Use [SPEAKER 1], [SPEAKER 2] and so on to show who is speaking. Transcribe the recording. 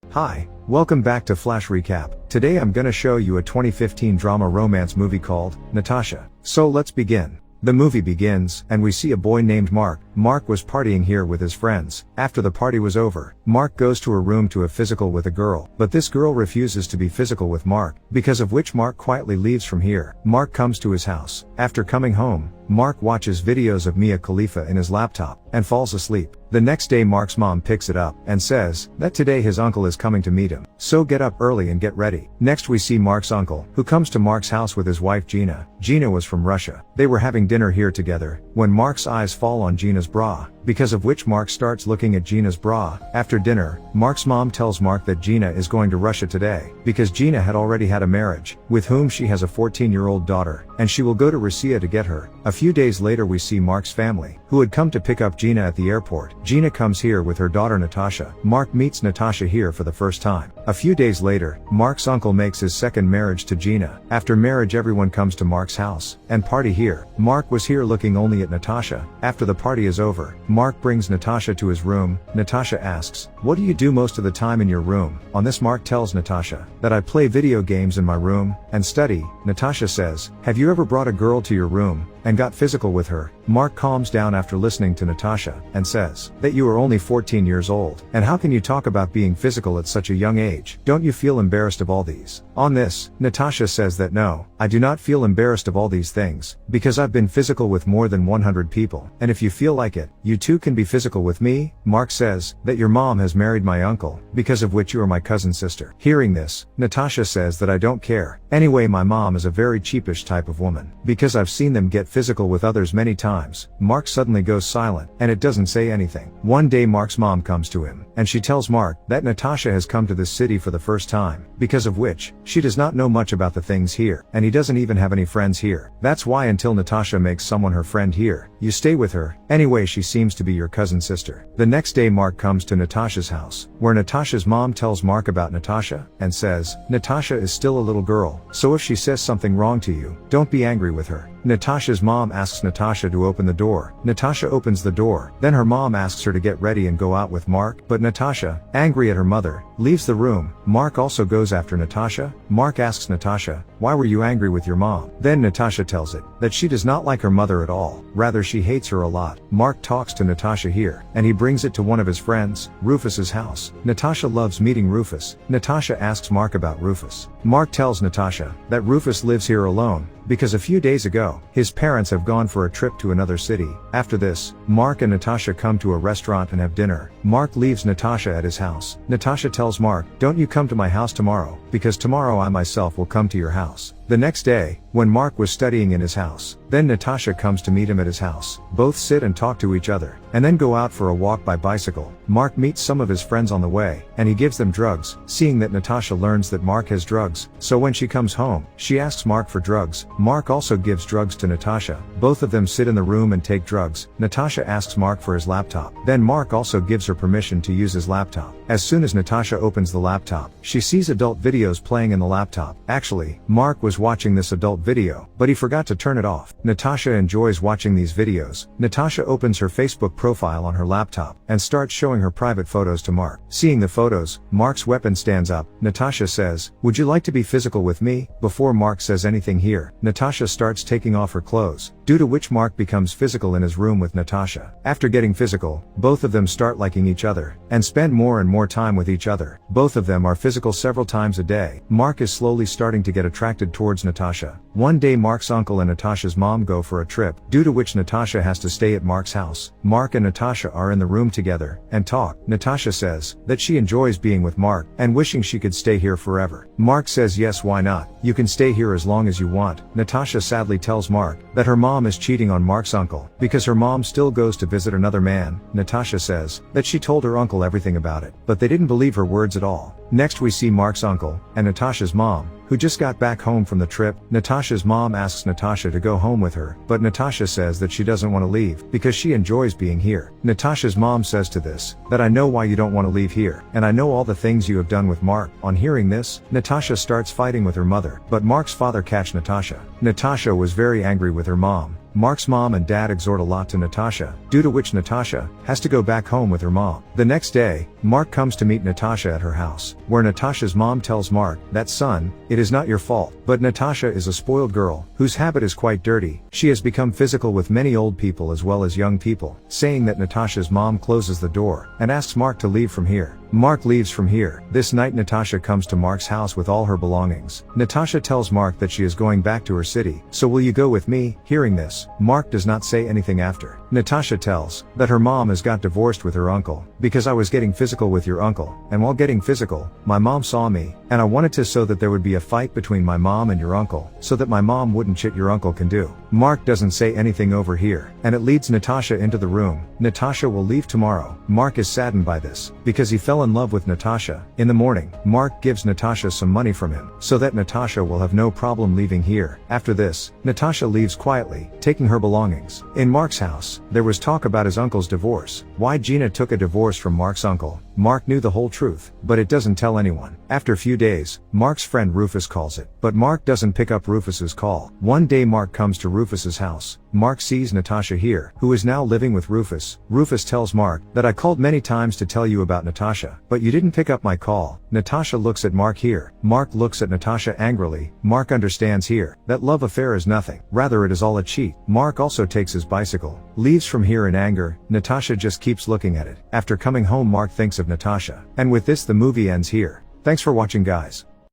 [SPEAKER 1] Hi, welcome back to Flash Recap. Today I'm gonna show you a 2015 drama romance movie called Natasha. So let's begin. The movie begins, and we see a boy named Mark. Mark was partying here with his friends. After the party was over, Mark goes to her room to have physical with a girl, but this girl refuses to be physical with Mark, because of which Mark quietly leaves from here. Mark comes to his house. After coming home, Mark watches videos of Mia Khalifa in his laptop, and falls asleep. The next day Mark's mom picks it up, and says, that today his uncle is coming to meet him. So get up early and get ready. Next we see Mark's uncle, who comes to Mark's house with his wife Gina. Gina was from Russia. They were having dinner here together, when Mark's eyes fall on Gina's bra, because of which Mark starts looking at Gina's bra. After dinner, Mark's mom tells Mark that Gina is going to Russia today, because Gina had already had a marriage, with whom she has a 14-year-old daughter, and she will go to Russia to get her. A few days later we see Mark's family, who had come to pick up Gina at the airport. Gina comes here with her daughter Natasha. Mark meets Natasha here for the first time. A few days later, Mark's uncle makes his second marriage to Gina. After marriage everyone comes to Mark's house, and party here. Mark was here looking only at Natasha. After the party is over, Mark brings Natasha to his room. Natasha asks, what do you do most of the time in your room? On this Mark tells Natasha, that I play video games in my room, and study. Natasha says, have you ever brought a girl to your room, and got physical with her? Mark calms down after listening to Natasha, and says, that you are only 14 years old, and how can you talk about being physical at such a young age? Don't you feel embarrassed of all these? On this, Natasha says that no, I do not feel embarrassed of all these things, because I've been physical with more than 100 people, and if you feel like it, you too can be physical with me. Mark says, that your mom has married my uncle, because of which you are my cousin sister. Hearing this, Natasha says that I don't care. Anyway, my mom is a very cheapish type of woman, because I've seen them get physical with others many times. Mark suddenly goes silent, and it doesn't say anything. One day Mark's mom comes to him, and she tells Mark that Natasha has come to this city for the first time, because of which, she does not know much about the things here, and he doesn't even have any friends here. That's why until Natasha makes someone her friend here, you stay with her. Anyway, she seems to be your cousin sister. The next day Mark comes to Natasha's house, where Natasha's mom tells Mark about Natasha, and says, Natasha is still a little girl, so if she says something wrong to you, don't be angry with her. Natasha's mom asks Natasha to open the door. Natasha opens the door, then her mom asks her to get ready and go out with Mark, but Natasha, angry at her mother, leaves the room. Mark also goes after Natasha. Mark asks Natasha, why were you angry with your mom? Then Natasha tells it, that she does not like her mother at all, rather she hates her a lot. Mark talks to Natasha here, and he brings it to one of his friends, Rufus's house. Natasha loves meeting Rufus. Natasha asks Mark about Rufus. Mark tells Natasha, that Rufus lives here alone, because a few days ago, his parents have gone for a trip to another city. After this, Mark and Natasha come to a restaurant and have dinner. Mark leaves Natasha at his house. Natasha tells Mark, don't you come to my house tomorrow, because tomorrow I myself will come to your house. The next day, when Mark was studying in his house, then Natasha comes to meet him at his house. Both sit and talk to each other, and then go out for a walk by bicycle. Mark meets some of his friends on the way, and he gives them drugs. Seeing that Natasha learns that Mark has drugs, so when she comes home, she asks Mark for drugs. Mark also gives drugs to Natasha. Both of them sit in the room and take drugs. Natasha asks Mark for his laptop. Then Mark also gives her permission to use his laptop. As soon as Natasha opens the laptop, she sees adult videos playing in the laptop. Actually, Mark was watching this adult video, but he forgot to turn it off. Natasha enjoys watching these videos. Natasha opens her Facebook profile on her laptop, and starts showing her private photos to Mark. Seeing the photos, Mark's weapon stands up. Natasha says, would you like to be physical with me? Before Mark says anything here, Natasha starts taking off her clothes, due to which Mark becomes physical in his room with Natasha. After getting physical, both of them start liking each other, and spend more and more time with each other. Both of them are physical several times a day. Mark is slowly starting to get attracted towards Natasha. One day Mark's uncle and Natasha's mom go for a trip, due to which Natasha has to stay at Mark's house. Mark and Natasha are in the room together, and talk. Natasha says, that she enjoys being with Mark, and wishing she could stay here forever. Mark says yes, why not? You can stay here as long as you want. Natasha sadly tells Mark, that her mom is cheating on Mark's uncle, because her mom still goes to visit another man. Natasha says, that she told her uncle everything about it, but they didn't believe her words at all. Next we see Mark's uncle, and Natasha's mom, who just got back home from the trip. Natasha's mom asks Natasha to go home with her, but Natasha says that she doesn't want to leave, because she enjoys being here. Natasha's mom says to this, that I know why you don't want to leave here, and I know all the things you have done with Mark. On hearing this, Natasha starts fighting with her mother, but Mark's father catch Natasha. Natasha was very angry with her mom, Mark's mom and dad exhort a lot to Natasha, due to which Natasha has to go back home with her mom. The next day, Mark comes to meet Natasha at her house, where Natasha's mom tells Mark that, son, it is not your fault. But Natasha is a spoiled girl, whose habit is quite dirty. She has become physical with many old people as well as young people, saying that Natasha's mom closes the door and asks Mark to leave from here. Mark leaves from here. This night Natasha comes to Mark's house with all her belongings. Natasha tells Mark that she is going back to her city. So will you go with me? Hearing this, Mark does not say anything after. Natasha tells that her mom has got divorced with her uncle, because I was getting physical with your uncle, and while getting physical, my mom saw me, and I wanted to so that there would be a fight between my mom and your uncle, so that my mom wouldn't shit your uncle can do. Mark doesn't say anything over here, and it leads Natasha into the room. Natasha will leave tomorrow. Mark is saddened by this, because he fell in love with Natasha. In the morning, Mark gives Natasha some money from him, so that Natasha will have no problem leaving here. After this, Natasha leaves quietly, taking her belongings. In Mark's house, there was talk about his uncle's divorce. Why Gina took a divorce from Mark's uncle. Mark knew the whole truth, but it doesn't tell anyone. After a few days, Mark's friend Rufus calls it, but Mark doesn't pick up Rufus's call. One day Mark comes to Rufus's house. Mark sees Natasha here, who is now living with Rufus. Rufus tells Mark that I called many times to tell you about Natasha, but you didn't pick up my call. Natasha looks at Mark here. Mark looks at Natasha angrily. Mark understands here that love affair is nothing. Rather it is all a cheat. Mark also takes his bicycle, leaves from here in anger. Natasha just keeps looking at it. After coming home Mark thinks of Natasha. And with this the movie ends here. Thanks for watching guys.